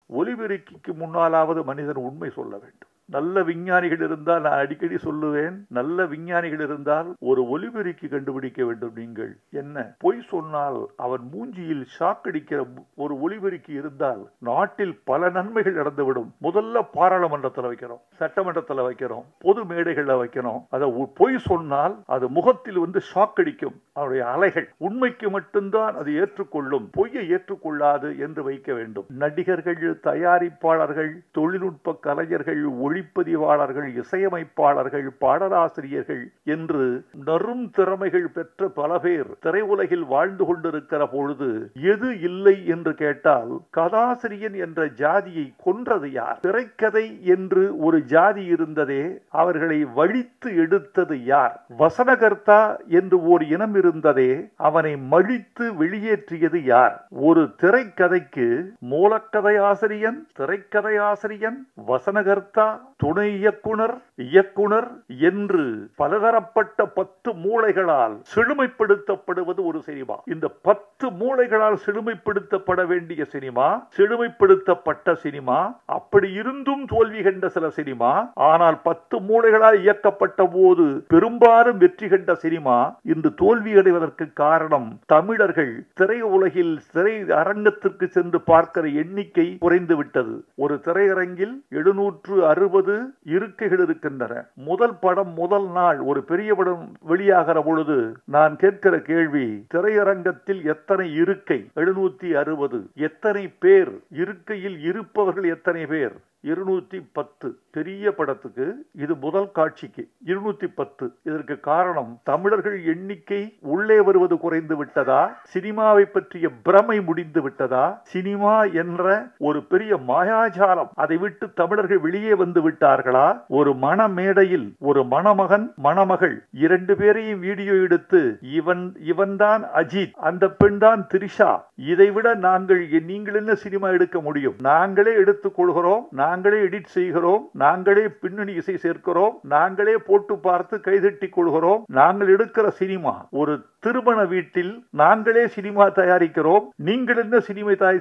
ஒலிபெருக்கிக்கு முன்னாலாவது மனிதன் உண்மை சொல்ல வேண்டும். நல்ல விஞ்ஞானிகள் இருந்தால், நான் அடிக்கடி சொல்லுவேன், நல்ல விஞ்ஞானிகள் இருந்தால் ஒரு ஒலிபெருக்கி கண்டுபிடிக்க வேண்டும். நீங்கள் என்ன பொய் சொன்னால் அவன் மூஞ்சியில் ஷாக்கடிக்கிற ஒரு ஒலிபெருக்கி இருந்தால் நாட்டில் பல நன்மைகள் நடந்துவிடும். முதல்ல பாராளுமன்றத்தில் வைக்கிறோம், சட்டமன்றத்தில் வைக்கிறோம், பொது மேடைகளில் வைக்கிறோம். அதை பொய் சொன்னால் அது முகத்தில் வந்து ஷாக்கடிக்கும். அவருடைய அலைகள் உண்மைக்கு மட்டும்தான் அது ஏற்றுக்கொள்ளும், பொய்யை ஏற்றுக்கொள்ளாது என்று வைக்க வேண்டும். நடிகர்கள், தயாரிப்பாளர்கள், தொழில்நுட்ப கலைஞர்கள், ஒளிப்பதிவாளர்கள், இசையமைப்பாளர்கள், பாடலாசிரியர்கள் என்று நறும் திறமைகள் பெற்ற பல பேர் திரையுலகில் வாழ்ந்து கொண்டிருக்கிற பொழுது எது இல்லை என்று கேட்டால், கதாசிரியன் என்ற ஜாதியை கொன்றது யார்? திரைக்கதை என்று ஒரு ஜாதி இருந்ததே, அவர்களை வழித்து எடுத்தது யார்? வசனகர்த்தா என்று ஒரு இனம் இருந்ததே, அவனை மழித்து வெளியேற்றியது யார்? ஒரு திரைக்கதைக்கு மூலக்கதையாசிரியன், திரைக்கதையாசிரியன், வசனகர்த்தா, துணை இயக்குனர், இயக்குனர் என்று பலதரப்பட்ட 10 மூளைகளால் செழுமைப்படுத்தப்படுவது ஒரு சினிமா. இந்த 10 மூளைகளால் செழுமைப்படுத்தப்பட வேண்டிய சினிமா, செழுமைப்படுத்தப்பட்ட சினிமா. அப்படி இருந்தும் தோல்வி கண்ட சில சினிமா, ஆனால் 10 மூளைகளால் இயக்கப்பட்ட போது பெரும்பாலும் வெற்றி கண்ட சினிமா இன்று தோல்வி அடைவதற்கு காரணம் தமிழர்கள் திரையுலகில் திரை அரங்கத்திற்கு சென்று பார்க்கிற எண்ணிக்கை குறைந்து விட்டது. ஒரு திரையரங்கில் 760 இருக்கைகள் இருக்கின்றன. முதல் படம் முதல் நாள் ஒரு பெரிய படம் வெளியாகிற பொழுது நான் கேட்கிற கேள்வி, திரையரங்கத்தில் எத்தனை இருக்கை? 760. எத்தனை பேர் இருக்கையில் இருப்பவர்கள்? எத்தனை பேர்? 210. பெரிய படத்துக்கு இது முதல் காட்சிக்கு 210. இதற்கு காரணம் தமிழர்கள் எண்ணிக்கை உள்ளே வருவது குறைந்து விட்டதா? சினிமாவை பற்றிய பிரமை முடிந்து விட்டதா? சினிமா என்ற ஒரு பெரிய மாயாஜாலம், அதை விட்டு தமிழர்கள் வெளியே வந்து விட்டார்களா? ஒரு மணமேடையில் ஒரு மணமகன், மணமகள் 2 பேரையும் வீடியோ எடுத்து, இவன்தான் அஜித், அந்த பெண் தான் திரிஷா, இதைவிட நீங்கள் என்ன சினிமா எடுக்க முடியும்? நாங்களே எடுத்துக் கொள்கிறோம், நாங்களே எடிட் செய்கிறோம், நாங்களே பின்னணி இசை சேர்க்கிறோம், நாங்களே போட்டு பார்த்து கைதட்டி கொள்கிறோம். நாங்கள் எடுக்கிற சினிமா ஒரு திருமண வீட்டில் நாங்களே சினிமா தயாரிக்கிறோம், நீங்கள் என்ன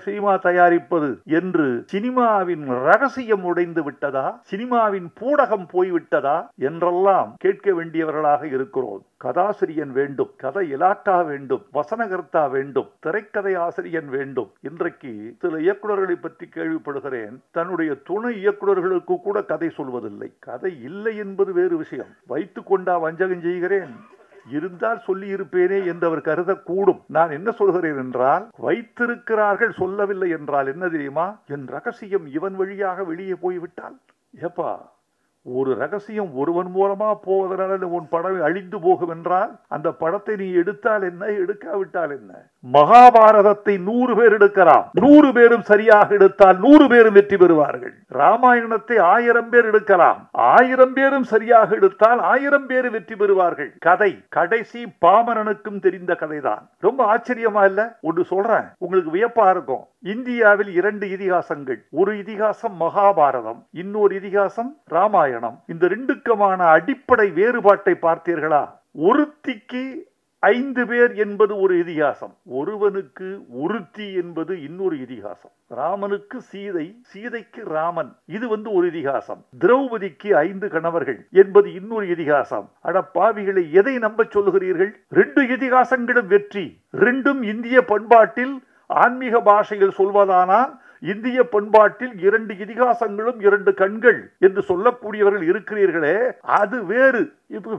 சினிமா தயாரிப்பது என்று சினிமாவின் ரகசியம் உடைந்து விட்டதா? சினிமாவின் பூடகம் போய்விட்டதா என்றெல்லாம் கேட்க வேண்டியவர்களாக இருக்கிறோம். கதாசிரியன் வேண்டும், கதை இலாக்கா வேண்டும், வசனகர்த்தா வேண்டும், திரைக்கதை ஆசிரியன் வேண்டும். இன்றைக்கு சில இயக்குநர்களை பற்றி கேள்விப்படுகிறேன், தன்னுடைய துணை இயக்குநர்களுக்கு கூட கதை சொல்வதில்லை. கதை இல்லை என்பது வேறு விஷயம், வைத்துக் கொண்டா வஞ்சகம் செய்கிறேன், இருந்தால் சொல்லி இருப்பேனே என்று அவர் கருதக்கூடும். நான் என்ன சொல்கிறேன் என்றால், வைத்திருக்கிறார்கள், சொல்லவில்லை என்றால் என்ன தெரியுமா? என் ரகசியம் இவன் வழியாக வெளியே போய்விட்டால், ஏப்பா, ஒரு ரகசியம் ஒருவன் மூலமா போவதனால உன் படம் அழிந்து போகும் என்றால், அந்த படத்தை நீ எடுத்தால் என்ன, எடுக்காவிட்டால் என்ன? மகாபாரதத்தை 100 பேர் எடுக்கலாம், 100 பேரும் சரியாக எடுத்தால் 100 பேரும் வெற்றி பெறுவார்கள். ராமாயணத்தை 1000 பேர் எடுக்கலாம், 1000 பேரும் சரியாக எடுத்தால் 1000 பேர் வெற்றி பெறுவார்கள். கதை கடைசி பாமரனுக்கும் தெரிந்த கதைதான். ரொம்ப ஆச்சரியமா இல்ல? ஒன்று சொல்றேன், உங்களுக்கு வியப்பா இருக்கும். இந்தியாவில் 2 இதிகாசங்கள், ஒரு இதிகாசம் மகாபாரதம், இன்னொரு இதிகாசம் ராமாயணம். இந்த 2க்குமான அடிப்படை வேறுபாட்டை பார்த்தீர்களா? ஒருத்திக்கு 5 பேர் என்பது ஒரு இதிகாசம், ஒருவனுக்கு ஒருத்தி என்பது இன்னொரு இதிகாசம். ராமனுக்கு சீதை, சீதைக்கு ராமன், இது ஒரு இதிகாசம். திரௌபதிக்கு 5 கணவர்கள் என்பது இன்னொரு இதிகாசம். அட பாவிகளை, எதை நம்ப சொல்லுகிறீர்கள்? 2 இதிகாசங்களும் வெற்றி. 2ம் இந்திய பண்பாட்டில் ஆன்மீக பாஷையில் சொல்வதானால், இந்திய பண்பாட்டில் 2 இதிகாசங்களும் 2 கண்கள் என்று சொல்லக்கூடியவர்கள் இருக்கிறீர்களே, அது வேறு. இப்ப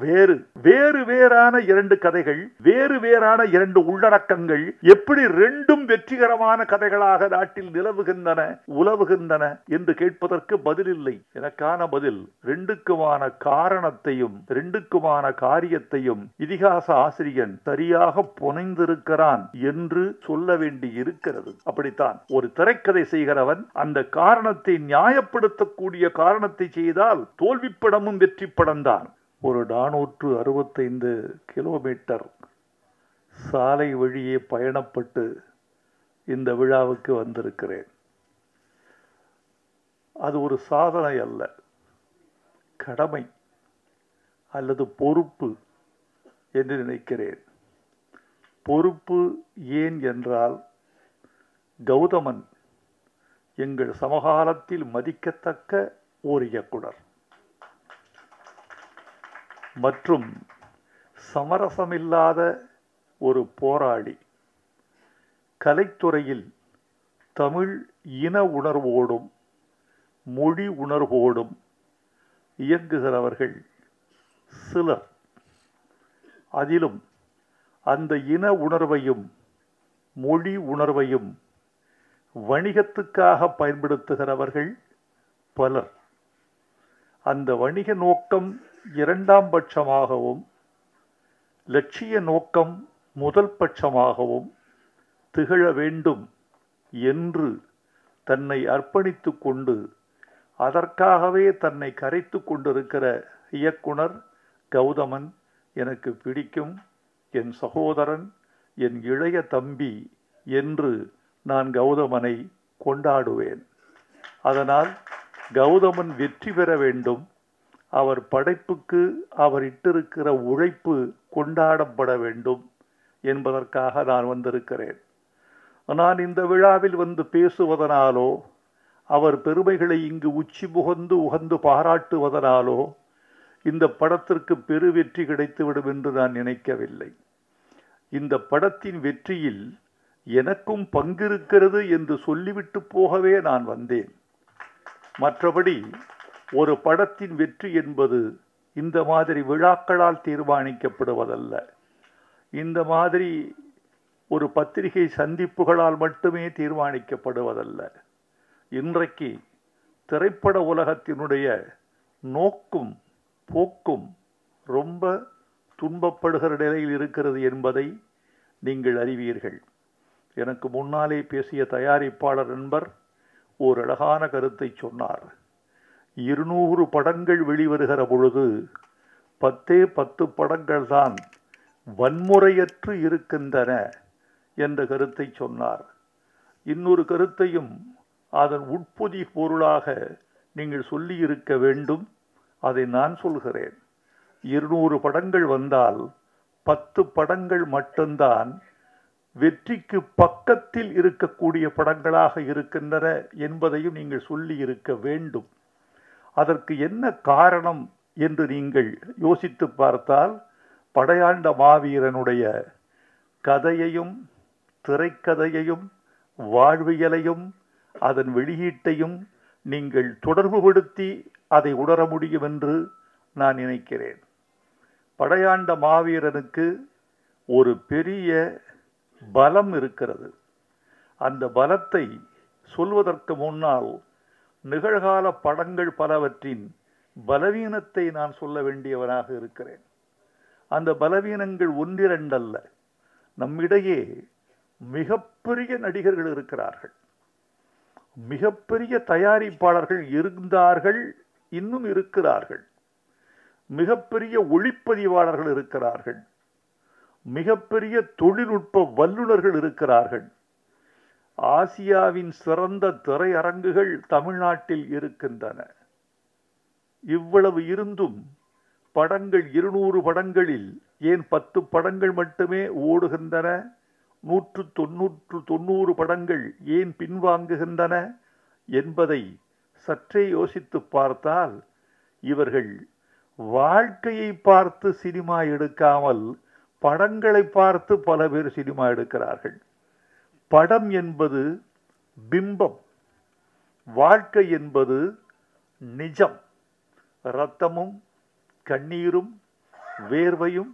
வேறு வேறான 2 கதைகள், வேறு வேறான 2 உள்ளடக்கங்கள் எப்படி 2ம் வெற்றிகரமான கதைகளாக நாட்டில் நிலவுகின்றன, உலவுகின்றன என்று கேட்பதற்கு பதில் இல்லை. எனக்கான பதில், 2க்குமான காரணத்தையும் 2க்குமான காரியத்தையும் இதிகாச ஆசிரியன் சரியாக புனைந்திருக்கிறான் என்று சொல்ல வேண்டி இருக்கிறது. அப்படித்தான் ஒரு திரைக்கதை செய்கிறவன் அந்த காரணத்தை நியாயப்படுத்தக்கூடிய காரணத்தை செய்தால் தோல்வி படமும் வெற்றி படம்தான். ஒரு 465 கிலோமீட்டர் சாலை வழியே பயணப்பட்டு இந்த விழாவுக்கு வந்திருக்கிறேன். அது ஒரு சாதனை அல்ல, கடமை அல்லது பொறுப்பு என்று நினைக்கிறேன். பொறுப்பு ஏன் என்றால், கௌதமன் எங்கள் சமகாலத்தில் மதிக்கத்தக்க ஒரு இயக்குனர் மற்றும் சமரசமில்லாத ஒரு போராளி. கலைத்துறையில் தமிழ் இன உணர்வோடும் மொழி உணர்வோடும் இயங்குகிறவர்கள் சிலர். அதிலும் அந்த இன உணர்வையும் மொழி உணர்வையும் வணிகத்துக்காக பயன்படுத்துகிறவர்கள் பலர். அந்த வணிக நோக்கம் இரண்டாம் பட்சமாகவும் லட்சிய நோக்கம் முதல் பட்சமாகவும் திகழ வேண்டும் என்று தன்னை அர்ப்பணித்து கொண்டு அதற்காகவே தன்னை கரைத்து கொண்டிருக்கிற இயக்குனர் கௌதமன் எனக்கு பிடிக்கும். என் சகோதரன், என் இளைய தம்பி என்று நான் கௌதமனை கொண்டாடுவேன். அதனால் கௌதமன் வெற்றி பெற வேண்டும். அவர் படைப்புக்கு அவர் இட்டிருக்கிற உழைப்பு கொண்டாடப்பட வேண்டும் என்பதற்காக நான் வந்திருக்கிறேன். நான் இந்த விழாவில் வந்து பேசுவதனாலோ அவர் பெருமைகளை இங்கு உச்சி முகந்து உகந்து பாராட்டுவதனாலோ இந்த படத்திற்கு பெரு வெற்றி கிடைத்துவிடும் என்று நான் நினைக்கவில்லை. இந்த படத்தின் வெற்றியில் எனக்கும் பங்கிருக்கிறது என்று சொல்லிவிட்டு போகவே நான் வந்தேன். மற்றபடி ஒரு படத்தின் வெற்றி என்பது இந்த மாதிரி விழாக்களால் தீர்மானிக்கப்படுவதல்ல. இந்த மாதிரி ஒரு பத்திரிகை சந்திப்புகளால் மட்டுமே தீர்மானிக்கப்படுவதல்ல. இன்றைக்கு திரைப்பட உலகத்தினுடைய நோக்கும் போக்கும் ரொம்ப துன்பப்படுகிற நிலையில் இருக்கிறது என்பதை நீங்கள் அறிவீர்கள். எனக்கு முன்னாலே பேசிய தயாரிப்பாளர் நண்பர் ஓர் அழகான கருத்தை சொன்னார். 200 படங்கள் வெளிவருகிற பொழுது 10 படங்கள் தான் வன்முறையற்று இருக்கின்றன என்ற கருத்தை சொன்னார். இன்னொரு கருத்தையும் அதன் உட்பொதி பொருளாக நீங்கள் சொல்லி இருக்க வேண்டும். அதை நான் சொல்கிறேன். 200 படங்கள் வந்தால் 10 படங்கள் மட்டும்தான் வெற்றிக்கு பக்கத்தில் இருக்கக்கூடிய படங்களாக இருக்கின்றன என்பதையும் நீங்கள் சொல்லி இருக்க வேண்டும். அதற்கு என்ன காரணம் என்று நீங்கள் யோசித்து பார்த்தால், படையாண்ட மாவீரனுடைய கதையையும் திரைக்கதையையும் வாழ்வியலையும் அதன் வெளியீட்டையும் நீங்கள் தொடர்புபடுத்தி அதை உணர முடியும் என்று நான் நினைக்கிறேன். படையாண்ட மாவீரனுக்கு ஒரு பெரிய பலம் இருக்கிறது. அந்த பலத்தை சொல்வதற்கு முன்னால் நிகழ்கால படங்கள் பலவற்றின் பலவீனத்தை நான் சொல்ல வேண்டியவனாக இருக்கிறேன். அந்த பலவீனங்கள் ஒன்றிரண்டல்ல. நம்மிடையே மிகப்பெரிய நடிகர்கள் இருக்கிறார்கள், மிகப்பெரிய தயாரிப்பாளர்கள் இருந்தார்கள், இன்னும் இருக்கிறார்கள், மிகப்பெரிய ஒளிப்பதிவாளர்கள் இருக்கிறார்கள், மிகப்பெரிய தொழில்நுட்ப வல்லுநர்கள் இருக்கிறார்கள். ஆசியாவின் சிறந்த திரையரங்குகள் தமிழ்நாட்டில் இருக்கின்றன. இவ்வளவு இருந்தும் படங்கள் 200 படங்களில் ஏன் 10 படங்கள் மட்டுமே ஓடுகின்றன? 190 படங்கள் ஏன் பின்வாங்குகின்றன என்பதை சற்றே யோசித்து பார்த்தால், இவர்கள் வாழ்க்கையை பார்த்து சினிமா எடுக்காமல் படங்களை பார்த்து பல பேர் சினிமா எடுக்கிறார்கள். படம் என்பது பிம்பம், வாழ்க்கை என்பது நிஜம். இரத்தமும் கண்ணீரும் வேர்வையும்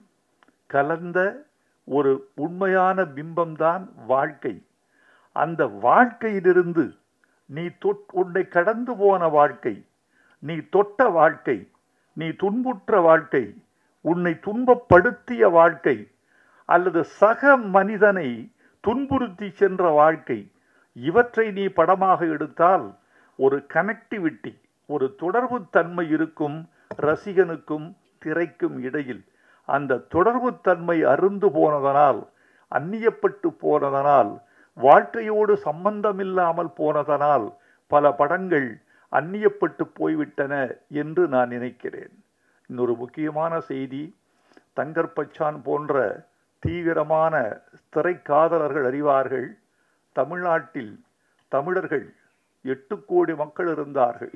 கலந்த ஒரு உண்மையான பிம்பம்தான் வாழ்க்கை. அந்த வாழ்க்கையிலிருந்து நீ உன்னை கடந்து போன வாழ்க்கை, நீ தொட்ட வாழ்க்கை, நீ துன்புற்ற வாழ்க்கை, உன்னை துன்பப்படுத்திய வாழ்க்கை, அல்லது சக மனிதனை துன்புறுத்தி சென்ற வாழ்க்கை, இவற்றை நீ படமாக எடுத்தால் ஒரு கனெக்டிவிட்டி, ஒரு தொடர்பு தன்மை இருக்கும் ரசிகனுக்கும் திரைக்கும் இடையில். அந்த தொடர்பு தன்மை அருந்து போனதனால், அந்நியப்பட்டு போனதனால், வாழ்க்கையோடு சம்பந்தமில்லாமல் போனதனால் பல படங்கள் அந்நியப்பட்டு போய்விட்டன என்று நான் நினைக்கிறேன். இன்னொரு முக்கியமான செய்தி, தங்கர்பச்சான் போன்ற தீவிரமான திரைக்காதலர்கள் அறிவார்கள். தமிழ்நாட்டில் தமிழர்கள் 8 கோடி மக்கள்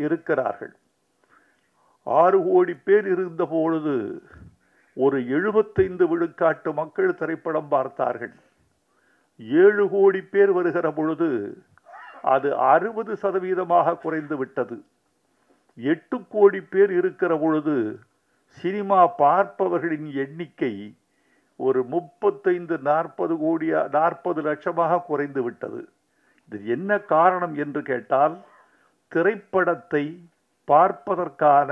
இருக்கிறார்கள். 6 கோடி பேர் இருந்த பொழுது ஒரு 75 விழுக்காட்டு மக்கள் திரைப்படம் பார்த்தார்கள். 7 கோடி பேர் வருகிற பொழுது அது 60% குறைந்து விட்டது. 8 கோடி பேர் இருக்கிற பொழுது சினிமா பார்ப்பவர்களின் எண்ணிக்கை ஒரு 35-40 லட்சமாக குறைந்து விட்டது. இது என்ன காரணம் என்று கேட்டால், திரைப்படத்தை பார்ப்பதற்கான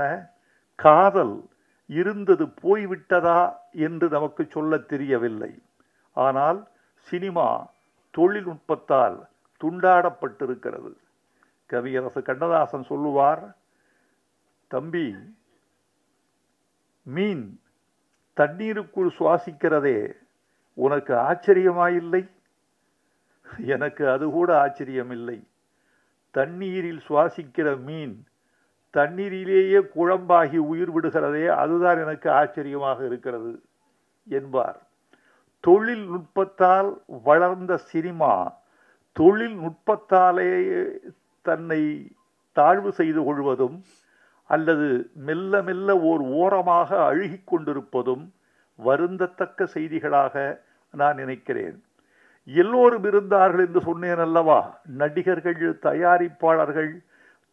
காதல் இருந்தது போய்விட்டதா என்று நமக்கு சொல்ல தெரியவில்லை. ஆனால் சினிமா தொழில்நுட்பத்தால் துண்டாடப்பட்டிருக்கிறது. கவியரசு கண்ணதாசன் சொல்லுவார், தம்பி, மீன் தண்ணீருக்குள் சுவாசிக்கிறதே உனக்கு ஆச்சரியமாயில்லை? எனக்கு அது கூட ஆச்சரியமில்லை. தண்ணீரில் சுவாசிக்கிற மீன் தண்ணீரிலேயே குழம்பாகி உயிர் விடுகிறதே, அதுதான் எனக்கு ஆச்சரியமாக இருக்கிறது என்பார். தொழில்நுட்பத்தால் வளர்ந்த சினிமா தொழில்நுட்பத்தாலே தன்னை தாழ்வு செய்து கொள்வதும் அல்லது மெல்ல மெல்ல ஓர் ஓரமாக அழுகி கொண்டிருப்பதும் வருந்தத்தக்க செய்திகளாக நான் நினைக்கிறேன். எல்லோரும் இருந்தார்கள் என்று சொன்னேன் அல்லவா? நடிகர்கள், தயாரிப்பாளர்கள்,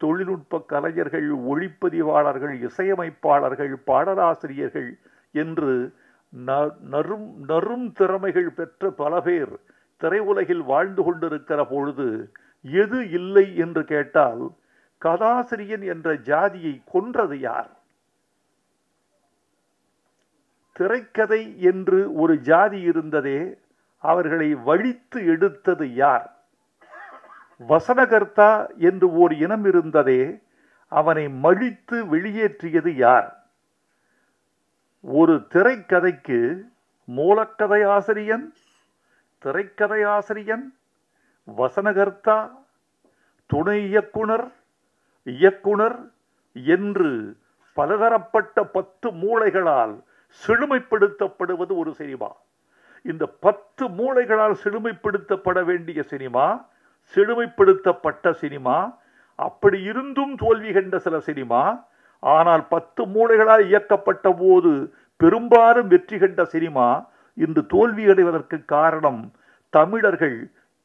தொழில்நுட்ப கலைஞர்கள், ஒளிப்பதிவாளர்கள், இசையமைப்பாளர்கள், பாடலாசிரியர்கள் என்று நறும் திறமைகள் பெற்ற பல பேர் திரையுலகில் வாழ்ந்து கொண்டிருக்கிற பொழுது எது இல்லை என்று கேட்டால், கதாசிரியன் என்ற ஜாதியை கொன்றது யார்? திரைக்கதை என்று ஒரு ஜாதி இருந்ததே, அவர்களை வழித்து எடுத்தது யார்? வசனகர்த்தா என்று ஓர் இனம் இருந்ததே, அவனை மழித்து வெளியேற்றியது யார்? ஒரு திரைக்கதைக்கு மூலக்கதை ஆசிரியன், திரைக்கதை ஆசிரியன், வசனகர்த்தா, துணை இயக்குனர், இயக்குனர் என்று பலதரப்பட்ட 10 மூளைகளால் செழுமைப்படுத்தப்படுவது ஒரு சினிமா. இந்த 10 மூளைகளால் செழுமைப்படுத்தப்பட வேண்டிய சினிமா, செழுமைப்படுத்தப்பட்ட சினிமா, அப்படி இருந்தும் தோல்வி கண்ட சில சினிமா, ஆனால் 10 மூளைகளால் இயக்கப்பட்ட போது பெரும்பாலும் வெற்றி கண்ட சினிமா இன்று தோல்வி அடைவதற்கு காரணம், தமிழர்கள்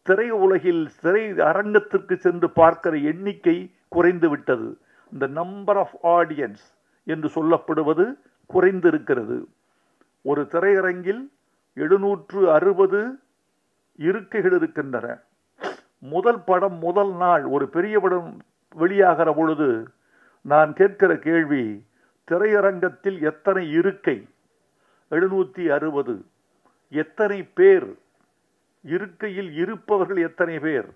திரையுலகில் திரை அரங்கத்திற்கு சென்று பார்க்கிற எண்ணிக்கை குறைந்து விட்டது. இந்த நம்பர் ஆஃப் ஆடியன்ஸ் என்று சொல்லப்படுவது குறைந்திருக்கிறது. ஒரு திரையரங்கில் 760 இருக்கைகள் இருக்கின்றன. முதல் படம் முதல் நாள் ஒரு பெரிய படம் வெளியாகிற பொழுது நான் கேட்கிற கேள்வி, திரையரங்கத்தில் எத்தனை இருக்கை? 760. எத்தனை பேர்? இருக்கையில் இருப்பவர்கள் எத்தனை பேர்?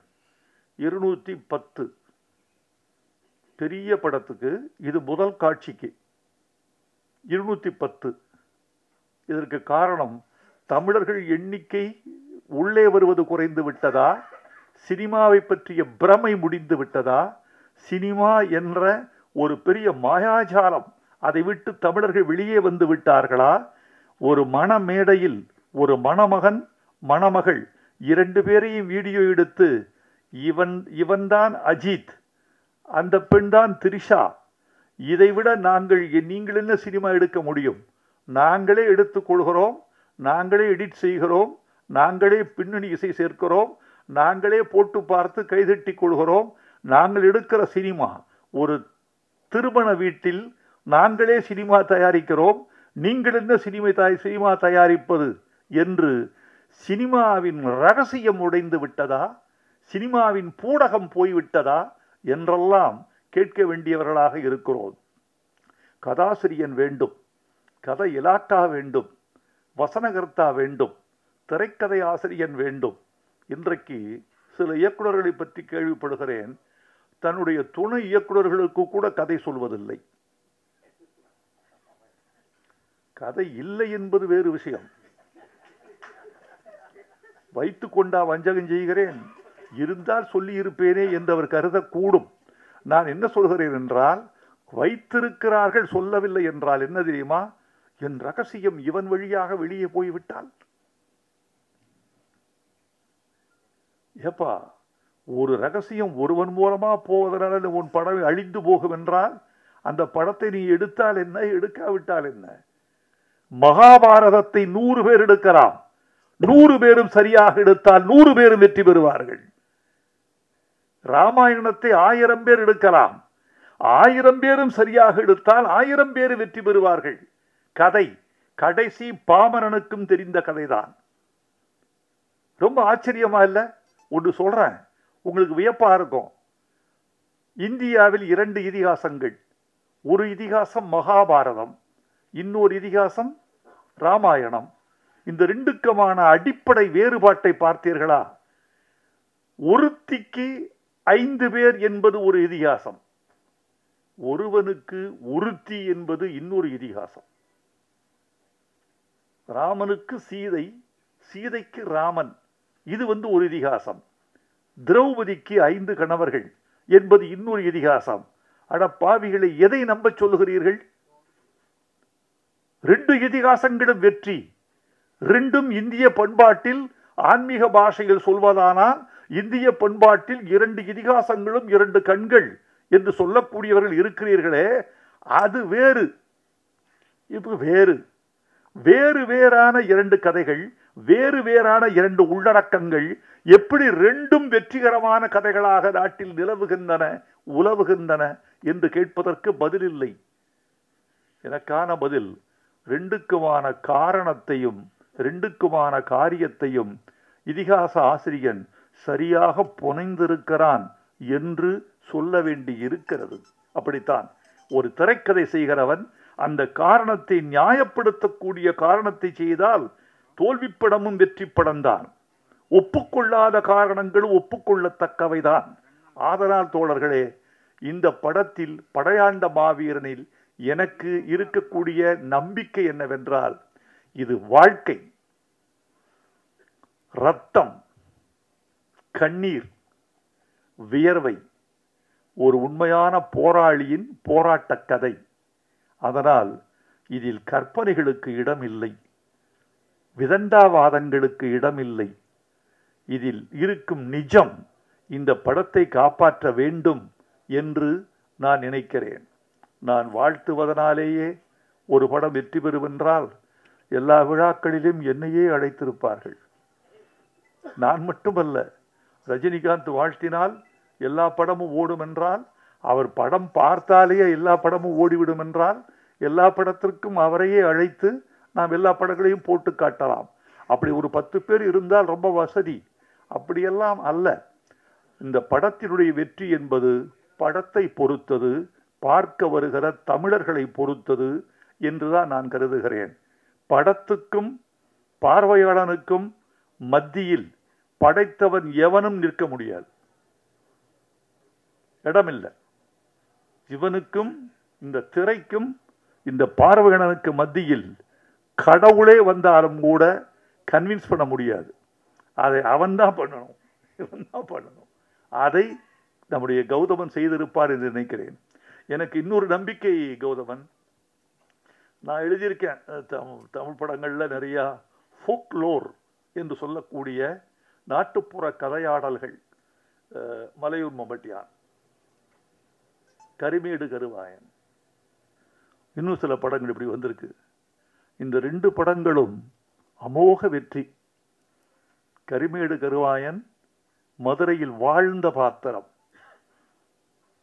210. பெரிய படத்துக்கு இது முதல் காட்சிக்கு 210. இதற்கு காரணம், தமிழர்கள் எண்ணிக்கை உள்ளே வருவது குறைந்து விட்டதா? சினிமாவை பற்றிய பிரமை முடிந்து விட்டதா? சினிமா என்ற ஒரு பெரிய மாயாஜாலம், அதை விட்டு தமிழர்கள் வெளியே வந்து விட்டார்களா? ஒரு மணமேடையில் ஒரு மணமகன், மணமகள் 2 பேரையும் வீடியோ எடுத்து, இவன்தான் அஜித், அந்த பெண் தான் திரிஷா, இதைவிட நீங்கள் என்ன சினிமா எடுக்க முடியும்? நாங்களே எடுத்துக் கொள்கிறோம், நாங்களே எடிட் செய்கிறோம், நாங்களே பின்னணி இசை சேர்க்கிறோம், நாங்களே போட்டு பார்த்து கைதட்டி கொள்கிறோம். நாங்கள் எடுக்கிற சினிமா ஒரு திருமண வீட்டில் நாங்களே சினிமா தயாரிக்கிறோம், நீங்கள் என்ன சினிமா தயாரிப்பது என்று சினிமாவின் ரகசியம் உடைந்து விட்டதா? சினிமாவின் பூடகம் போய்விட்டதா என்றெல்லாம் கேட்க வேண்டியவர்களாக இருக்கிறோம். கதாசிரியன் வேண்டும், கதை இலாக்கா வேண்டும், வசனகர்த்தா வேண்டும், திரைக்கதை ஆசிரியன் வேண்டும். இன்றைக்கு சில இயக்குநர்களை பற்றி கேள்விப்படுகிறேன், தன்னுடைய துணை இயக்குநர்களுக்கு கூட கதை சொல்வதில்லை. கதை இல்லை என்பது வேறு விஷயம். வைத்துக் கொண்டா வஞ்சகம் செய்கிறேன், இருந்தால் சொல்லி இருப்பேனே என்று அவர் கருதக்கூடும். நான் என்ன சொல்கிறேன் என்றால், வைத்திருக்கிறார்கள், சொல்லவில்லை என்றால் என்ன தெரியுமா? என் ரகசியம் இவன் வழியாக வெளியே போய்விட்டால், ஏப்பா ஒரு ரகசியம் ஒருவன் மூலமா போவதனால உன் படம் அழிந்து போகும் என்றால் அந்த படத்தை நீ எடுத்தால் என்ன, எடுக்காவிட்டால் என்ன? மகாபாரதத்தை 100 பேர் எடுக்கலாம், 100 பேரும் சரியாக எடுத்தால் 100 பேரும் வெற்றி பெறுவார்கள். ராமாயணத்தை 1000 பேர் எடுக்கலாம், 1000 பேரும் சரியாக எடுத்தால் 1000 பேர் வெற்றி பெறுவார்கள். கதை கடைசி பாமரனுக்கும் தெரிந்த கதைதான். ரொம்ப ஆச்சரியமா இல்ல? ஒன்று சொல்றேன், உங்களுக்கு வியப்பா இருக்கும். இந்தியாவில் 2 இதிகாசங்கள். ஒரு இதிகாசம் மகாபாரதம், இன்னொரு இதிகாசம் ராமாயணம். இந்த 2க்குமான அடிப்படை வேறுபாட்டை பார்த்தீர்களா? ஒருத்திக்கு 5 பேர் என்பது ஒரு இதிகாசம், ஒருவனுக்கு ஒருத்தி என்பது இன்னொரு இதிகாசம். ராமனுக்கு சீதை, சீதைக்கு ராமன், இது ஒரு இதிகாசம். திரௌபதிக்கு 5 கணவர்கள் என்பது இன்னொரு இதிகாசம். அட பாவிகளை, எதை நம்ப சொல்லுகிறீர்கள்? 2 இதிகாசங்களும் வெற்றி. 2ம் இந்திய பண்பாட்டில் ஆன்மீக பாஷையில் சொல்வதானால் இந்திய பண்பாட்டில் 2 இதிகாசங்களும் 2 கண்கள் என்று சொல்லக்கூடியவர்கள் இருக்கிறீர்களே, அது வேறு. இது வேறு. வேறு வேறான 2 கதைகள், வேறு வேறான 2 உள்ளடக்கங்கள் எப்படி 2ம் வெற்றிகரமான கதைகளாக நாட்டில் நிலவுகின்றன, உலவுகின்றன என்று கேட்பதற்கு பதில் இல்லை. எனக்கான பதில், 2க்குமான காரணத்தையும் 2க்குமான காரியத்தையும் இதிகாச ஆசிரியன் சரியாக புனைந்திருக்கிறான் என்று சொல்ல வேண்டி இருக்கிறது. அப்படித்தான் ஒரு திரைக்கதை செய்கிறவன் அந்த காரணத்தை நியாயப்படுத்தக்கூடிய காரணத்தை செய்தால் தோல்வி படமும் வெற்றி படம்தான். ஒப்புக்கொள்ளாத காரணங்களும் ஒப்புக்கொள்ளத்தக்கவைதான். ஆதலால் தோழர்களே, இந்த படத்தில் படையாண்ட மாவீரனில் எனக்கு இருக்கக்கூடிய நம்பிக்கை என்னவென்றால், இது வாழ்க்கை, ரத்தம், கண்ணீர், வியர்வை, ஒரு உண்மையான போராளியின் போராட்ட கதை. அதனால் இதில் கற்பனைகளுக்கு இடமில்லை, விதண்டாவாதங்களுக்கு இடமில்லை. இதில் இருக்கும் நிஜம் இந்த படத்தை காப்பாற்ற வேண்டும் என்று நான் நினைக்கிறேன். நான் வாழ்த்துவதனாலேயே ஒரு படம் வெற்றி பெறுவென்றால் எல்லா விழாக்களிலும் என்னையே அழைத்திருப்பார்கள். நான் மட்டுமல்ல, ரஜினிகாந்த் வாழ்த்தினால் எல்லா படமும் ஓடும் என்றால், அவர் படம் பார்த்தாலேயே எல்லா படமும் ஓடிவிடும் என்றால், எல்லா படத்திற்கும் அவரையே அழைத்து நாம் எல்லா படங்களையும் போட்டு காட்டலாம். அப்படி ஒரு 10 பேர் இருந்தால் ரொம்ப வசதி. அப்படியெல்லாம் அல்ல. இந்த படத்தினுடைய வெற்றி என்பது படத்தை பொறுத்தது, பார்க்க வருகிற தமிழர்களை பொறுத்தது என்றுதான் நான் கருதுகிறேன். படத்துக்கும் பார்வையாளனுக்கும் மத்தியில் படைத்தவன் எவனும் நிற்க முடியாது, இடமில்லை. இவனுக்கும் இந்த திரைக்கும் இந்த பார்வையாளனுக்கு மத்தியில் கடவுளே வந்தாலும் கூட கன்வின்ஸ் பண்ண முடியாது. அதை அவன்தான் பண்ணணும், இவன் தான் பண்ணணும். அதை நம்முடைய கௌதமன் செய்திருப்பார் என்று நினைக்கிறேன். எனக்கு இன்னொரு நம்பிக்கை கௌதமன், நான் எழுதியிருக்கேன் தமிழ் படங்கள்ல நிறைய ஃபோக்லோர் என்று சொல்லக்கூடிய நாட்டுப்புற கதையாடல்கள். மலையூர் மம்பட்டியான், கரிமேடு கருவாயன், இன்னும் சில படங்கள் இப்படி வந்திருக்கு. இந்த 2 படங்களும் அமோக வெற்றி. கரிமேடு கருவாயன் மதுரையில் வாழ்ந்த பாத்திரம்,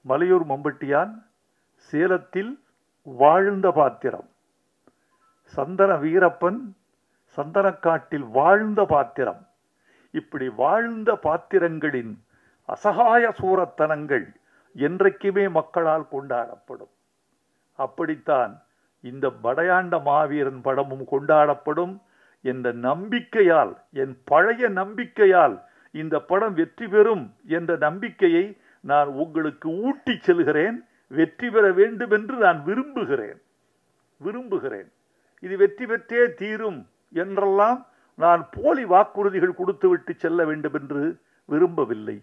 மலையூர் மம்பட்டியான் சேலத்தில் வாழ்ந்த பாத்திரம், சந்தன வீரப்பன் சந்தனக்காட்டில் வாழ்ந்த பாத்திரம். இப்படி வாழ்ந்த பாத்திரங்களின் அசகாய சூரத்தனங்கள் என்றைக்குமே மக்களால் கொண்டாடப்படும். அப்படித்தான் இந்த படையாண்ட மாவீரன் படமும் கொண்டாடப்படும் என்ற நம்பிக்கையால், என் பழைய நம்பிக்கையால் இந்த படம் வெற்றி பெறும் என்ற நம்பிக்கையை நான் உங்களுக்கு ஊட்டி செல்கிறேன். வெற்றி பெற வேண்டும் என்று நான் விரும்புகிறேன். இது வெற்றி பெற்றே தீரும் என்றெல்லாம் நான் போலி வாக்குறுதிகள் கொடுத்துவிட்டு செல்ல வேண்டும் என்று விரும்பவில்லை.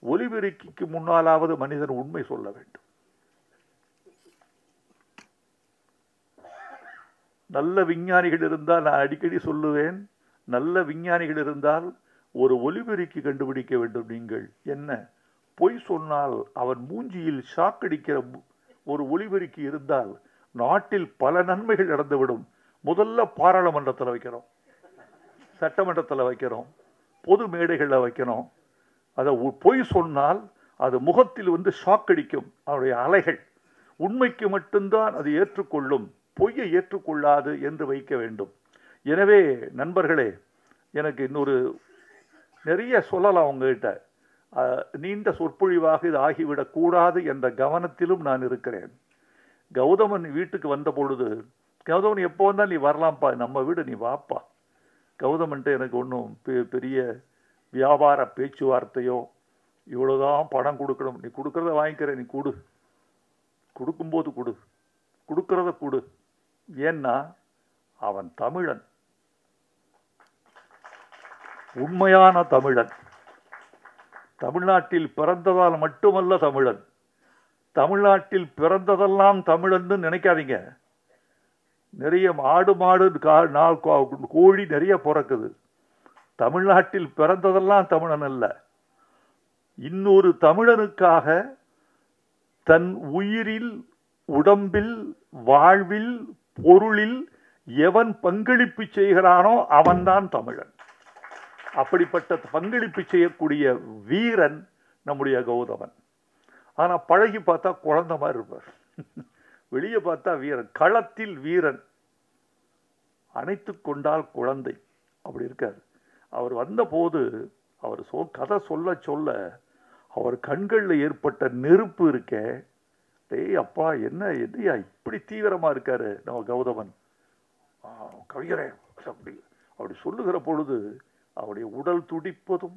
ஒலிபெருக்கிக்கு முன்னாலாவது மனிதன் உண்மை சொல்ல வேண்டும். நல்ல விஞ்ஞானிகள் இருந்தால், நான் அடிக்கடி சொல்லுவேன், நல்ல விஞ்ஞானிகள் இருந்தால் ஒரு ஒலிபெருக்கி கண்டுபிடிக்க வேண்டும் நீங்கள். என்ன? பொய் சொன்னால் அவன் மூஞ்சியில் ஷாக்கடிக்கிற ஒரு ஒலிபெருக்கி இருந்தால் நாட்டில் பல நன்மைகள் நடந்துவிடும். முதல்ல பாராளுமன்றத்தில் வைக்கிறோம், சட்டமன்றத்தில் வைக்கிறோம், பொது மேடைகளில் வைக்கணும். அதை பொய் சொன்னால் அது முகத்தில் வந்து ஷாக்கடிக்கும். அவருடைய அலைகள் உண்மைக்கு மட்டும்தான் அது ஏற்றுக்கொள்ளும், பொய்யை ஏற்றுக்கொள்ளாது என்று வைக்க வேண்டும். எனவே நண்பர்களே, எனக்கு இன்னொரு நிறைய சொல்லலாம் உங்ககிட்ட. நீண்ட சொற்பொழிவாக இது ஆகிவிடக் கூடாது என்ற கவனத்திலும் நான் இருக்கிறேன். கௌதமன் வீட்டுக்கு வந்த பொழுது, கௌதமன் எப்போ வந்தா நீ வரலாம்ப்பா, நம்ம வீடு நீ வாப்பா. கௌதமன்ட்டு எனக்கு ஒன்றும் பெரிய வியாபார பேச்சுவார்த்தையோ இவ்வளோதான் பணம் கொடுக்கணும், நீ கொடுக்கறத வாங்கிக்கிற, நீ கொடு, கொடுக்கும்போது கொடு, கொடுக்கறத கொடு. ஏன்னா அவன் தமிழன், உண்மையான தமிழன். தமிழ்நாட்டில் பிறந்ததால் மட்டுமல்ல தமிழன், தமிழ்நாட்டில் பிறந்ததெல்லாம் தமிழன்னு நினைக்காதீங்க. நிறைய ஆடு மாடு கோழி நிறைய பிறக்குது. தமிழ்நாட்டில் பிறந்ததெல்லாம் தமிழன் அல்ல. இன்னொரு தமிழனுக்காக தன் உயிரில், உடம்பில், வாழ்வில், பொருளில் எவன் பங்களிப்பு செய்கிறானோ அவன்தான் தமிழன். அப்படிப்பட்ட பங்களிப்பு செய்யக்கூடிய வீரன் நம்முடைய கௌதமன். ஆனா பழகி பார்த்தா குழந்தை மாதிரி இருப்பார், வெளியே பார்த்தா வீரன், களத்தில் வீரன், அணைத்து கொண்டால் குழந்தை, அப்படி இருக்கார். அவர் வந்த போது அவர் கதை சொல்ல சொல்ல அவர் கண்களில் ஏற்பட்ட நெருப்பு இருக்க, டேய் அப்பா என்ன எதையா இப்படி தீவிரமா இருக்காரு நம்ம கௌதமன் கவிஞரே அப்படி அப்படி சொல்லுகிற பொழுது அவருடைய உடல் துடிப்பதும்,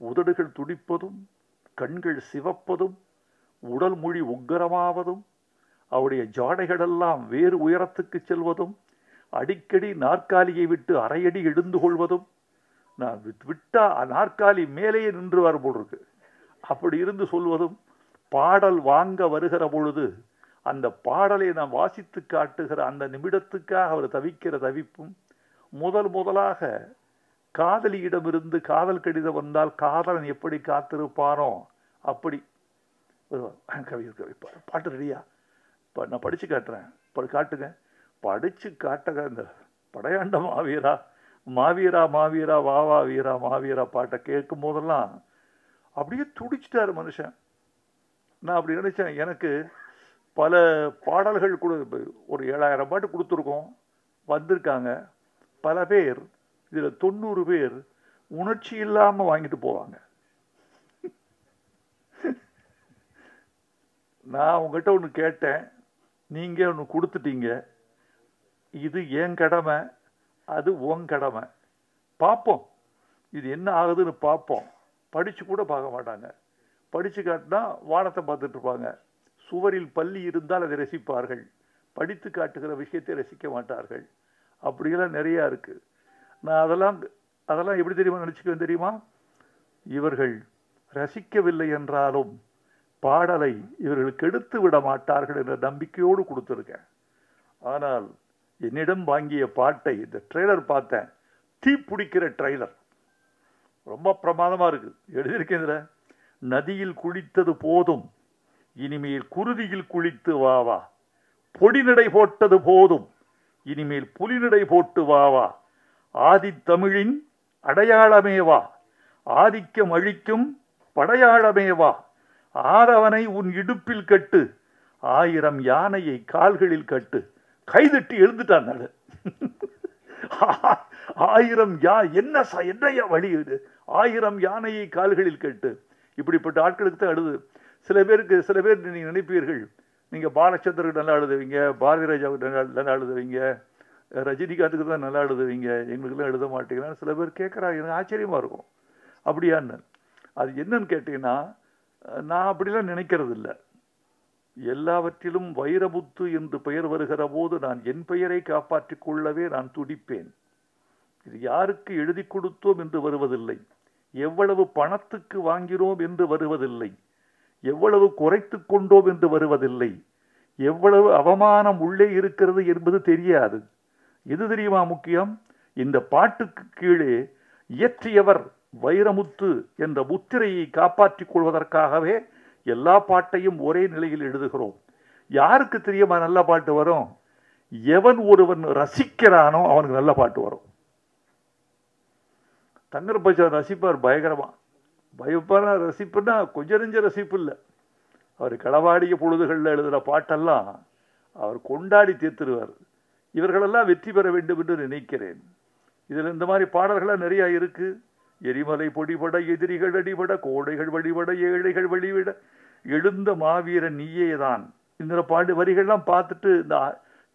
உதடுகள் துடிப்பதும், கண்கள் சிவப்பதும், உடல் மொழி உக்கரமாவதும், அவருடைய ஜாடைகளெல்லாம் வேறு உயரத்துக்கு செல்வதும், அடிக்கடி நாற்காலியை விட்டு அரையடி எழுந்து கொள்வதும், நான் விட்டா நாற்காலி மேலேயே நின்று வர போல் இருக்கு அப்படி இருந்து சொல்வதும், பாடல் வாங்க வருகிற பொழுது அந்த பாடலை நான் வாசித்து காட்டுகிற அந்த நிமிடத்துக்காக அவர் தவிக்கிற தவிப்பும், முதலாக காதலியிடமிருந்து காதல் கடிதம் வந்தால் காதலன் எப்படி காத்திருப்பானோ அப்படி பாட்டு ரெடியா, நான் படிச்சு காட்டுறேன், காட்டுங்க, படிச்சு காட்டுங்க. இந்த படையாண்ட மாவீரா மாவீரா மாவீரா வாவா வீரா மாவீரா பாட்டை கேட்கும் போதெல்லாம் அப்படியே துடிச்சிட்டாரு மனுஷன். நான் அப்படி நினைச்சேன், எனக்கு பல பாடல்கள் கூட ஒரு 7000 பாட்டு கொடுத்துருக்கோம், வந்திருக்காங்க பல பேர். இதுல 90 பேர் உணர்ச்சி இல்லாம வாங்கிட்டு போவாங்க. நான் உங்ககிட்ட ஒன்று கேட்டேன், நீங்க ஒன்று கொடுத்துட்டீங்க, இது என் கடமை, அது உன் கடமை, பார்ப்போம் இது என்ன ஆகுதுன்னு பார்ப்போம். படிச்சு கூட பார்க்க மாட்டாங்க, படிச்சு காட்டினா வானத்தை பார்த்துட்டு இருப்பாங்க. சுவரில் பள்ளி இருந்தால் அதை ரசிப்பார்கள், படித்து காட்டுகிற விஷயத்தை ரசிக்க மாட்டார்கள். அப்படியெல்லாம் நிறையா இருக்கு. நான் அதெல்லாம் எப்படி தெரியுமா நினைச்சுக்குவேன் தெரியுமா? இவர்கள் ரசிக்கவில்லை என்றாலும் பாடலை இவர்களுக்கு எடுத்து விட மாட்டார்கள் என்ற நம்பிக்கையோடு கொடுத்துருக்கேன். ஆனால் என்னிடம் வாங்கிய பாட்டை, இந்த ட்ரெய்லர் பார்த்தேன், தீ பிடிக்கிற ட்ரெய்லர், ரொம்ப பிரமாதமா இருக்கு. எழுதியிருக்கேன் இதுல, நதியில் குளித்தது போதும், இனிமேல் குருதியில் குளித்து வாவா, பொடிநடை போட்டது போதும், இனிமேல் புலிநடை போட்டு வாவா, ஆதித்தமிழின் அடையாளமேவா, ஆதிக்கம் அழிக்கும் படையாளமேவா, ஆதவனை உன் இடுப்பில் கட்டு, 1000 யானையை கால்களில் கட்டு. கைதட்டி எழுந்துட்டான். 1000 என்னையா வழி இது, 1000 யானையை கால்களில் கட்டு. இப்படிப்பட்ட ஆட்களுக்கு தான் எழுது. சில பேர் நீங்க நினைப்பீர்கள், நீங்க பாலச்சந்திரனுக்கு நல்லா எழுதுவீங்க, பாரதி ராஜாவுக்கு நல்லா எழுதுவீங்க, ரஜினிகாந்துக்கு தான் நல்லா எழுதுவீங்க, எங்களுக்குலாம் எழுத மாட்டீங்கன்னு சில பேர் கேட்குறாங்க. எனக்கு ஆச்சரியமா இருக்கும். அப்படியான்னு அது என்னன்னு கேட்டீங்கன்னா, நான் அப்படிலாம் நினைக்கிறது இல்லை. எல்லாவற்றிலும் வைரமுத்து என்று பெயர் வருகிற போது நான் என் பெயரை காப்பாற்றிக் கொள்ளவே நான் துடிப்பேன். இது யாருக்கு எழுதி கொடுத்தோம் என்று வருவதில்லை, எவ்வளவு பணத்துக்கு வாங்கினோம் என்று வருவதில்லை, எவ்வளவு குறைத்து கொண்டோம் என்று வருவதில்லை, எவ்வளவு அவமானம் உள்ளே இருக்கிறது என்பது தெரியாது. இது தெரியுமா முக்கியம்? இந்த பாட்டுக்கு கீழே இயற்றியவர் வைரமுத்து என்ற முத்திரையை காப்பாற்றிக் கொள்வதற்காகவே எல்லா பாட்டையும் ஒரே நிலையில் எழுதுகிறோம். யாருக்கு தெரியுமா நல்ல பாட்டு வரும்? எவன் ஒருவன் ரசிக்கிறானோ அவனுக்கு நல்ல பாட்டு வரும். தங்கர்பச்சான் ரசிப்பார் பயங்கரமா. பயப்பான ரசிப்புன்னா கொஞ்சம் நெஞ்ச ரசிப்பு இல்லை. அவர் களவாடிய பொழுதுகளில் எழுதுகிற பாட்டெல்லாம் அவர் கொண்டாடி தீர்த்துருவார். இவர்களெல்லாம் வெற்றி பெற வேண்டும் என்று நினைக்கிறேன். இதில் இந்த மாதிரி பாடல்கள்லாம் நிறையா இருக்கு. எரிமலை பொடிபட, எதிரிகள் அடிபட, கோடைகள் வழிபட, ஏழைகள் வழிவிட, எழுந்த மாவீரன் நீயேதான். இந்த பாட்டு வரிகள்லாம் பார்த்துட்டு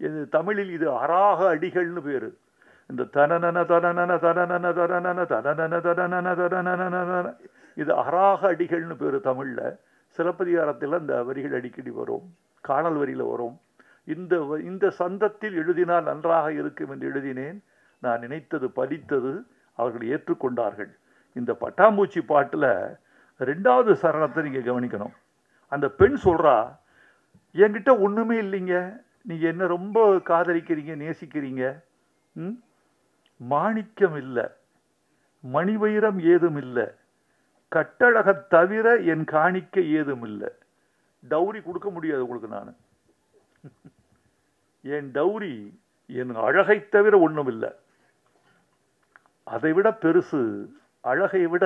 இந்த தமிழில் இது அராக அடிகள்னு பேரு. இந்த தனனன தனனன தனனன தனனன தனனன தனனன தனனன இது அராக அடிகள்னு பேரு தமிழ்ல. சிலப்பதிகாரத்தில் அந்த வரிகள் அடிக்கடி வரும், காணல் வரியில வரும். இந்த சந்தத்தில் எழுதினால் நன்றாக இருக்கும் என்று எழுதினேன். நான் நினைத்தது பலித்தது. அவர்கள் ஏற்றுக்கொண்டார்கள். இந்த பட்டாம்பூச்சி பாட்டுல 2வது சரணத்தை நீங்க கவனிக்கணும். அந்த பெண் சொல்றா, என்கிட்ட ஒண்ணுமே இல்லைங்க, நீங்க என்ன ரொம்ப காதலிக்கிறீங்க, நேசிக்கிறீங்க. மாணிக்கம் இல்லை, மணிவைரம் ஏதும் இல்லை, கட்டழக தவிர என் காணிக்க ஏதும் இல்லை. டௌரி கொடுக்க முடியாது உங்களுக்கு. நான் என் டௌரி என் அழகை தவிர ஒண்ணும் இல்லை. அதை விட பெருசு அழகை விட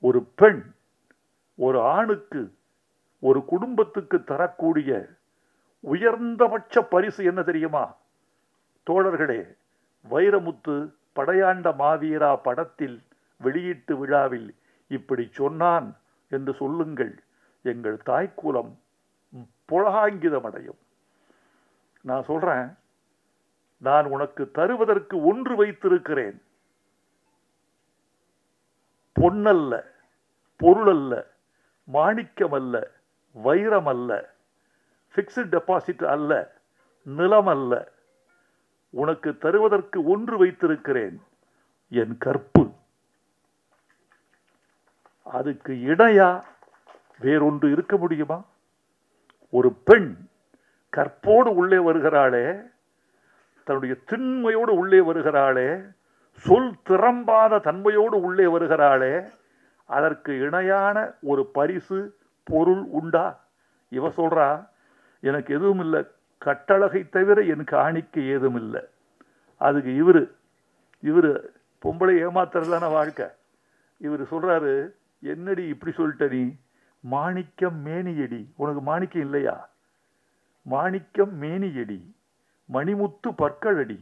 ஒரு பெண் ஒரு ஆணுக்கு ஒரு குடும்பத்துக்கு தரக்கூடிய உயர்ந்தபட்ச பரிசு என்ன தெரியுமா தோழர்களே? வைரமுத்து படையாண்ட மாவீரா படத்தில் வெளியீட்டு விழாவில் இப்படி சொன்னான் என்று சொல்லுங்கள், எங்கள் தாய்க்குலம் புலகாங்கிதம் அடையும். நான் சொல்றேன், நான் உனக்கு தருவதற்கு ஒன்று வைத்திருக்கிறேன். பொன்னல்ல, பொருளல்ல, மாணிக்கம் அல்ல, வைரம் அல்ல, பிக்ஸ்ட் டெபாசிட் அல்ல, நிலம் அல்ல. உனக்கு தருவதற்கு ஒன்று வைத்திருக்கிறேன், என் கற்பு. அதுக்கு இணையா வேறொன்று இருக்க முடியுமா? ஒரு பெண் கற்போடு உள்ளே வருகிறாளே, தன்னுடைய திண்மையோடு உள்ளே வருகிறாளே, சொல் திறம்பாத தன்மையோடு உள்ளே வருகிறாளே, அதற்கு இணையான ஒரு பரிசு பொருள் உண்டா? இவ சொல்றா, எனக்கு எதுவும் இல்லை, கட்டழகை தவிர எனக்கு காணிக்க ஏதும் இல்லை. அதுக்கு இவரு பொம்பளை ஏமாத்துறதான வாழ்க்கை. இவர் சொல்றாரு, என்னடி இப்படி சொல்லிட்ட நீ? மாணிக்கம் மேனியடி, உனக்கு மாணிக்கம் இல்லையா? மாணிக்கம் மேனியடி, மணிமுத்து பற்களடி,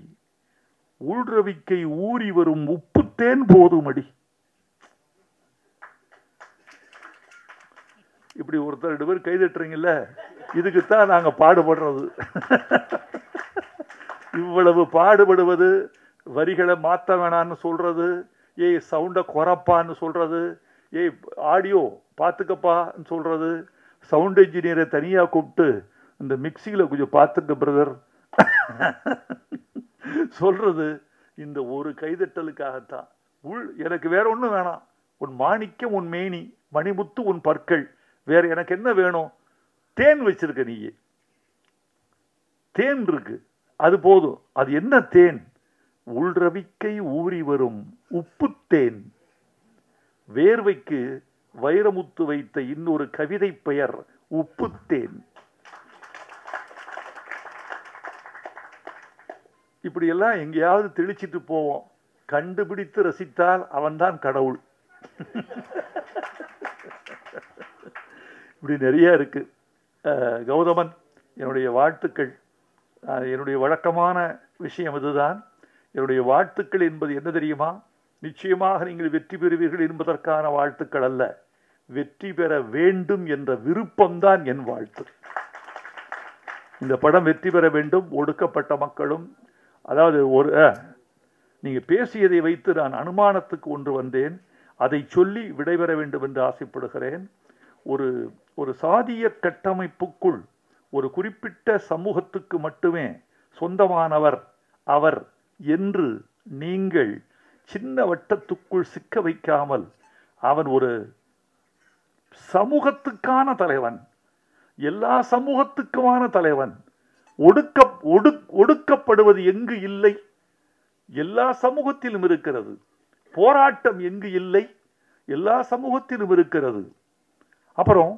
உள்ரவிக்கை ஊறி வரும் உப்புத்தேன் போதுமடி. இப்படி ஒருத்தர் 2 பேர் கைதட்டுறீங்கல்ல, இதுக்குத்தான் நாங்க பாடுபடுறது. இவ்வளவு பாடுபடுவது, வரிகளை மாத்த வேணான்னு சொல்றது, ஏய் சவுண்ட குறைப்பான்னு சொல்றது, ஏய் ஆடியோ பார்த்துக்கப்பான்னு சொல்றது, சவுண்ட் இன்ஜினியரை தனியா கூப்பிட்டு இந்த மிக்சியில கொஞ்சம் பார்த்துக்க பிரதர் சொல்றது, இந்த ஒரு கைதட்டலுக்காகத்தான். எனக்கு வேற ஒன்றும் வேணாம். உன் மாணிக்கம் உன் மேனி, மணிமுத்து உன் பற்கள், வேற எனக்கு என்ன வேணும்? தேன் வச்சிருக்க நீயே, தேன் இருக்கு, அது போதும். அது என்ன தேன்? உள்ரவிக்கை ஊறி வரும் உப்பு தேன். வேர்வைக்கு வைரமுத்து வைத்த இன்னொரு கவிதை பெயர் உப்புத்தேன். இப்படியெல்லாம் எங்கேயாவது தெளிச்சிட்டு போவோம். கண்டுபிடித்து ரசித்தால் அவன்தான் கடவுள். இப்படி நிறைய இருக்கு. கௌதமன், என்னுடைய வாழ்த்துக்கள். என்னுடைய வழக்கமான விஷயம் இதுதான். என்னுடைய வாழ்த்துக்கள் என்பது என்ன தெரியுமா? நிச்சயமாக நீங்கள் வெற்றி பெறுவீர்கள் என்பதற்கான வாழ்த்துக்கள் அல்ல, வெற்றி பெற வேண்டும் என்ற விருப்பம்தான் என் வாழ்த்து. இந்த படம் வெற்றி பெற வேண்டும். ஒடுக்கப்பட்ட மக்களும், அதாவது நீங்க பேசியதை வைத்து நான் அனுமானத்துக்கு ஒன்று வந்தேன், அதை சொல்லி விடைபெற வேண்டும் என்று ஆசைப்படுகிறேன். ஒரு சாதிய கட்டமைப்புக்குள் ஒரு குறிப்பிட்ட சமூகத்துக்கு மட்டுமே சொந்தமானவர் அவர் என்று நீங்கள் சின்ன வட்டத்துக்குள் சிக்க வைக்காமல், அவன் ஒரு சமூகத்துக்கான தலைவன், எல்லா சமூகத்துக்குமான தலைவன். ஒடுக்கப்படுவது எங்கு இல்லை? எல்லா சமூகத்திலும் இருக்கிறது. போராட்டம் எங்கு இல்லை? எல்லா சமூகத்திலும் இருக்கிறது. அப்புறம்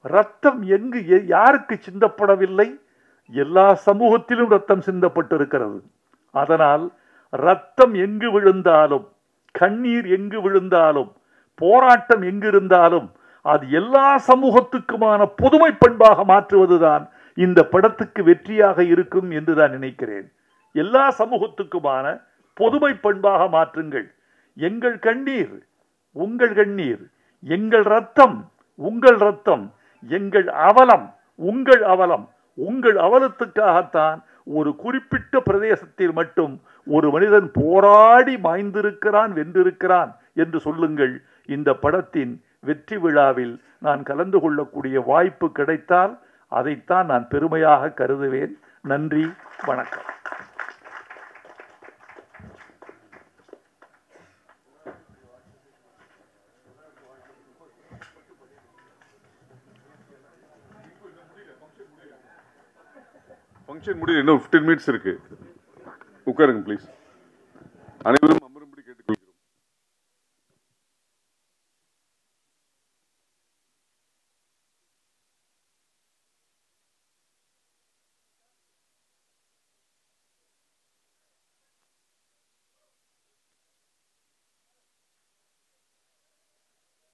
ரத்தம் எங்கு யாருக்கு சிந்தப்படவில்லை? எல்லா சமூகத்திலும் ரத்தம் சிந்தப்பட்டிருக்கிறது. அதனால் ரத்தம் எங்கு விழுந்தாலும், கண்ணீர் எங்கு விழுந்தாலும், போராட்டம் எங்கு இருந்தாலும் அது எல்லா சமூகத்துக்குமான பொதுமை பண்பாக மாற்றுவதுதான் இந்த படத்துக்கு வெற்றியாக இருக்கும் என்று நான் நினைக்கிறேன். எல்லா சமூகத்துக்குமான பொதுமை பண்பாக மாற்றுங்கள். எங்கள் கண்ணீர் உங்கள் கண்ணீர், எங்கள் ரத்தம் உங்கள் ரத்தம், எங்கள் அவலம் உங்கள் அவலம். உங்கள் அவலத்துக்காகத்தான் ஒரு குறிப்பிட்ட பிரதேசத்தில் மட்டும் ஒரு மனிதன் போராடி மாய்ந்திருக்கிறான், வென்றிருக்கிறான் என்று சொல்லுங்கள். இந்த படத்தின் வெற்றி விழாவில் நான் கலந்து கொள்ளக்கூடிய வாய்ப்பு கிடைத்தால் அதைத்தான் நான் பெருமையாக கருதுவேன். நன்றி, வணக்கம். ஃபங்க்ஷன் முடிய இன்னும் 15 மினிட்ஸ் இருக்கு. உட்காருங்க ப்ளீஸ். அனைவரும் அமரும்படி கேட்டுக்கொள்கிறோம்.